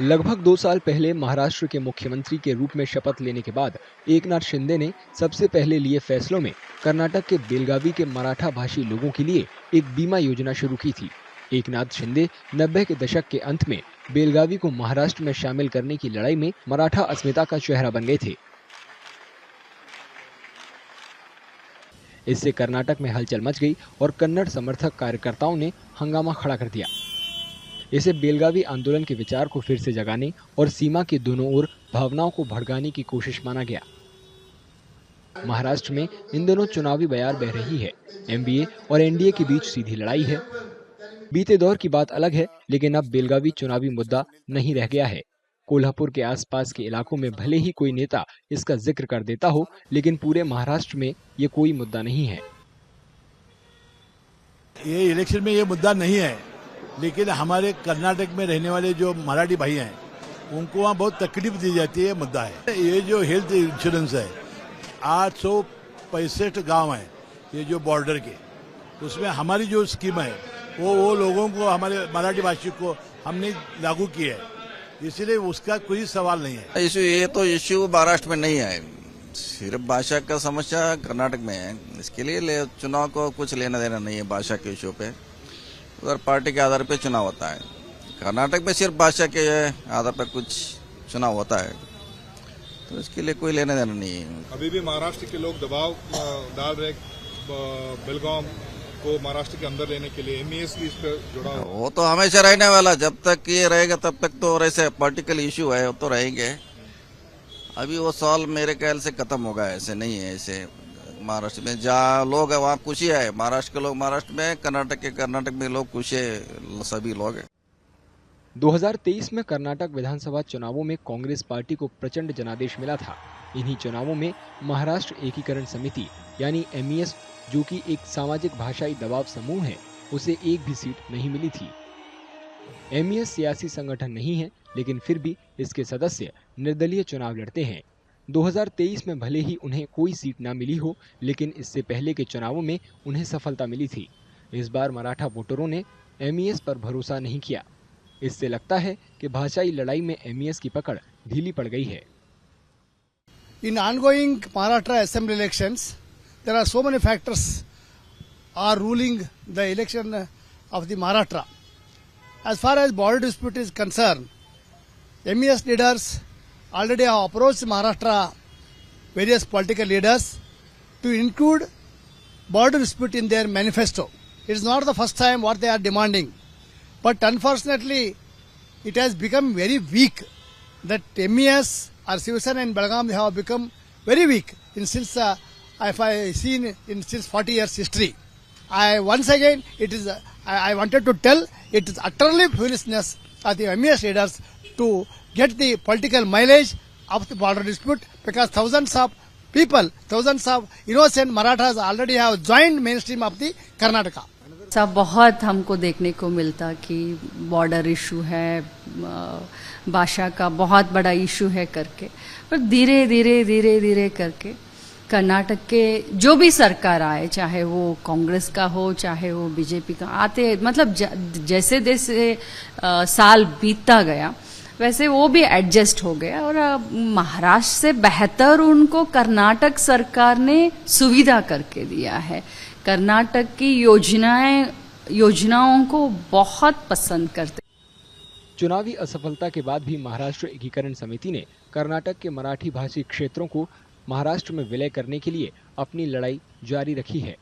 लगभग 2 साल पहले महाराष्ट्र के मुख्यमंत्री के रूप में शपथ लेने के बाद एकनाथ शिंदे ने सबसे पहले लिए फैसलों में कर्नाटक के बेलगावी के मराठा भाषी लोगों के लिए एक बीमा योजना शुरू की थी। एकनाथ शिंदे 90 के दशक के अंत में बेलगावी को महाराष्ट्र में शामिल करने की लड़ाई में मराठा अस्मिता का चेहरा बन गए थे। इससे कर्नाटक में हलचल मच गई और कन्नड़ समर्थक कार्यकर्ताओं ने हंगामा खड़ा कर दिया। इसे बेलगावी आंदोलन के विचार को फिर से जगाने और सीमा के दोनों ओर भावनाओं को भड़काने की कोशिश माना गया। महाराष्ट्र में इन दिनों चुनावी बयार बह रही है। एमबीए और एनडीए के बीच सीधी लड़ाई है। बीते दौर की बात अलग है, लेकिन अब बेलगावी चुनावी मुद्दा नहीं रह गया है। कोल्हापुर के आसपास के इलाकों में भले ही कोई नेता इसका जिक्र कर देता हो, लेकिन पूरे महाराष्ट्र में ये कोई मुद्दा नहीं है। ये इलेक्शन में ये मुद्दा नहीं है, लेकिन हमारे कर्नाटक में रहने वाले जो मराठी भाई हैं उनको वहाँ बहुत तकलीफ दी जाती है, मुद्दा है। ये जो हेल्थ इंश्योरेंस है, 865 गांव हैं ये जो बॉर्डर के, उसमें हमारी जो स्कीम है वो लोगों को, हमारे मराठी भाषी को हमने लागू की है, इसलिए उसका कोई सवाल नहीं है। ये तो इश्यू महाराष्ट्र में नहीं है, सिर्फ भाषा का समस्या कर्नाटक में है। इसके लिए चुनाव को कुछ लेना देना नहीं है भाषा के इश्यू पे। उधर पार्टी के आधार पे चुनाव होता है। कर्नाटक में सिर्फ भाषा के आधार पर कुछ चुनाव होता है, तो इसके लिए कोई लेना देना नहीं है। अभी भी महाराष्ट्र के लोग दबाव डाल रहे बेलगाम को महाराष्ट्र के अंदर लेने के लिए। एमईएस की इस पर जुड़ा वो तो हमेशा रहने वाला, जब तक ये रहेगा तब तक तो ऐसे पॉलिटिकल इश्यू है, वो तो रहेंगे। अभी वो सवाल मेरे ख्याल से खत्म होगा, ऐसे नहीं है। ऐसे महाराष्ट्र में जहाँ लोग है वहाँ खुशी है, महाराष्ट्र के लोग महाराष्ट्र में, कर्नाटक में लोग खुश है, सभी लोग हैं। 2023 में कर्नाटक विधानसभा चुनावों में कांग्रेस पार्टी को प्रचंड जनादेश मिला था। इन्हीं चुनावों में महाराष्ट्र एकीकरण समिति यानी एमईएस, जो कि एक सामाजिक भाषाई दबाव समूह है, उसे एक भी सीट नहीं मिली थी। एमईएस सियासी संगठन नहीं है, लेकिन फिर भी इसके सदस्य निर्दलीय चुनाव लड़ते हैं। 2023 में भले ही उन्हें कोई सीट ना मिली हो, लेकिन इससे पहले के चुनावों में उन्हें सफलता मिली थी। इस बार मराठा वोटरों ने एमईएस पर भरोसा नहीं किया। इससे लगता है कि भाषाई लड़ाई में एमईएस की पकड़ ढीली पड़ गई है। In ongoing Maharashtra assembly elections, there are so many factors are ruling the election of the Maharashtra. As far as border dispute is concerned, MES leaders already have approached Maharashtra various political leaders to include border dispute in their manifesto. It is not the first time what they are demanding, but unfortunately it has become very weak. That MES or Shiv Sena and Belgaum, they have become very weak since if I seen in since 40 years history. I once again I wanted to tell it is utterly foolishness of the MES leaders to get the political mileage of the border dispute, because thousands of people, thousands of innocent Marathas already have joined mainstream of the Karnataka. सब बहुत हमको देखने को मिलता कि border issue है, भाषा का बहुत बड़ा इशू है करके, पर धीरे धीरे करके कर्नाटक के जो भी सरकार आए, चाहे वो कांग्रेस का हो चाहे वो बीजेपी का, आते मतलब जैसे जैसे साल बीतता गया वैसे वो भी एडजस्ट हो गया और महाराष्ट्र से बेहतर उनको कर्नाटक सरकार ने सुविधा करके दिया है। कर्नाटक की योजनाओं को बहुत पसंद करते। चुनावी असफलता के बाद भी महाराष्ट्र एकीकरण समिति ने कर्नाटक के मराठी भाषी क्षेत्रों को महाराष्ट्र में विलय करने के लिए अपनी लड़ाई जारी रखी है।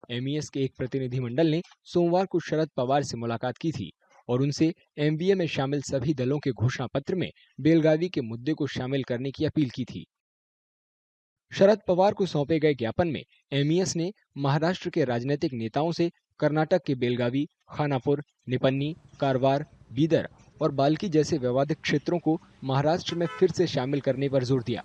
एमईएस के एक प्रतिनिधिमंडल ने सोमवार को शरद पवार से मुलाकात की थी और उनसे एमबीए में शामिल सभी दलों के घोषणा पत्र में बेलगावी के मुद्दे को शामिल करने की अपील की थी। शरद पवार को सौंपे गए ज्ञापन में एमईएस ने महाराष्ट्र के राजनीतिक नेताओं से कर्नाटक के बेलगावी, खानापुर, निपन्नी, कारवार, बीदर और बाल्की जैसे विवादित क्षेत्रों को महाराष्ट्र में फिर से शामिल करने पर जोर दिया।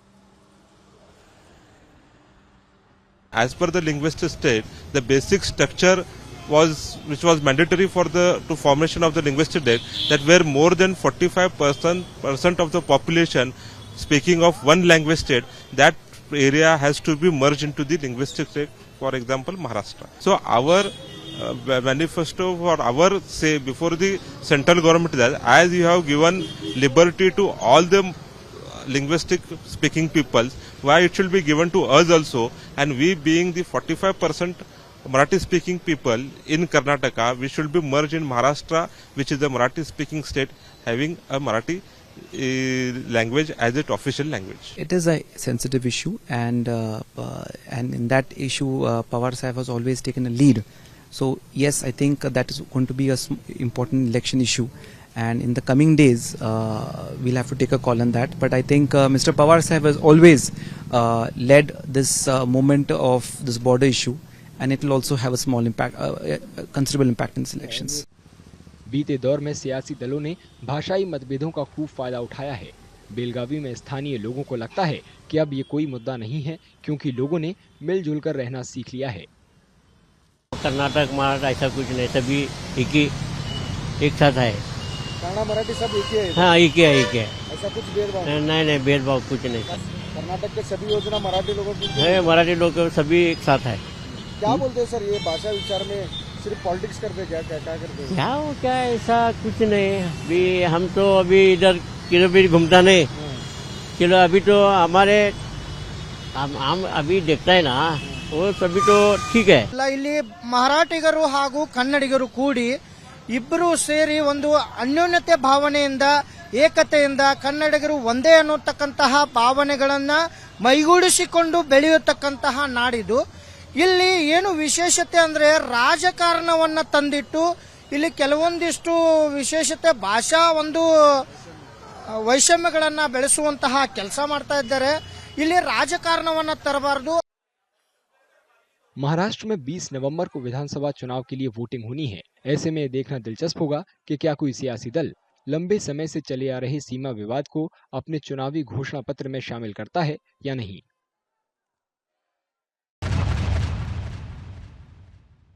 As per the linguistic state, the basic structure which was mandatory for to formation of the linguistic state, that where more than 45% of the population speaking of one language state, that area has to be merged into the linguistic state, for example Maharashtra. So our manifesto for our say before the central government that as you have given liberty to all the linguistic speaking peoples, why it should be given to us also, and we being the 45% Marathi speaking people in Karnataka, we should be merged in Maharashtra, which is the Marathi speaking state having a Marathi language as its official language. It is a sensitive issue, and in that issue, Pawar Sahib has always taken a lead. So yes, I think that is going to be a important election issue, and in the coming days, we'll have to take a call on that. But I think Mr. Pawar Sahib has always led this movement of this border issue, and it will also have a small impact, considerable impact in these elections. बीते दौर में सियासी दलों ने भाषाई मतभेदों का खूब फायदा उठाया है। बेलगावी में स्थानीय लोगों को लगता है कि अब ये कोई मुद्दा नहीं है, क्योंकि लोगों ने मिलजुल कर रहना सीख लिया है। कर्नाटक मराठा ऐसा कुछ नहीं, सभी एक साथ है। कन्नड़ मराठी सब एक ही है। हाँ, एक ही है। ऐसा कुछ भेदभाव नहीं, भेदभाव कुछ नहीं। कर्नाटक के सभी योजना मराठी लोगों की है, मराठी लोग सभी एक साथ है। क्या बोलते हैं सर, ये भाषा विचार में सिर्फ पॉलिटिक्स करते क्या करते हैं? क्या ऐसा कुछ नहीं। अभी हम तो अभी इधर किलो भी घूमता नहीं, किलो अभी तो हमारे हम अभी देखता है ना, वो सभी तो ठीक है। ಇಲ್ಲಿ ಮರಾಠಿಗರು ಹಾಗೂ ಕನ್ನಡಿಗರು ಕೂಡಿ ಇಬ್ಬರು ಸೇರಿ ಒಂದು ಅನ್ಯೋನ್ಯತೆ ಭಾವನೆಯಿಂದ ಏಕತೆಯಿಂದ ಕನ್ನಡಿಗರು ಒಂದೇ ಅನ್ನೋತಕ್ಕಂತಹ ಭಾವನೆಗಳನ್ನ ಮೈಗೂಡಿಸಿಕೊಂಡು ಬೆಳೆಯತಕ್ಕಂತಹ ನಾಡಿದು। ಇಲ್ಲಿ ಏನು ವಿಶೇಷತೆ ಅಂದ್ರೆ ರಾಜಕಾರಣವನ್ನ ತಂದಿಟ್ಟು ಇಲ್ಲಿ ಕೆಲವೊಂದಿಷ್ಟು ವಿಶೇಷತೆ ಭಾಷಾ ಒಂದು ವೈಷಮ್ಯಗಳನ್ನ ಬೆಳೆಸುವಂತಹ ಕೆಲಸ ಮಾಡ್ತಾ ಇದ್ದಾರೆ। ಇಲ್ಲಿ ರಾಜಕಾರಣವನ್ನ ತರಬಾರದು। महाराष्ट्र में 20 नवंबर को विधानसभा चुनाव के लिए वोटिंग होनी है। ऐसे में देखना दिलचस्प होगा कि क्या कोई सियासी दल लंबे समय से चले आ रहे सीमा विवाद को अपने चुनावी घोषणा पत्र में शामिल करता है या नहीं।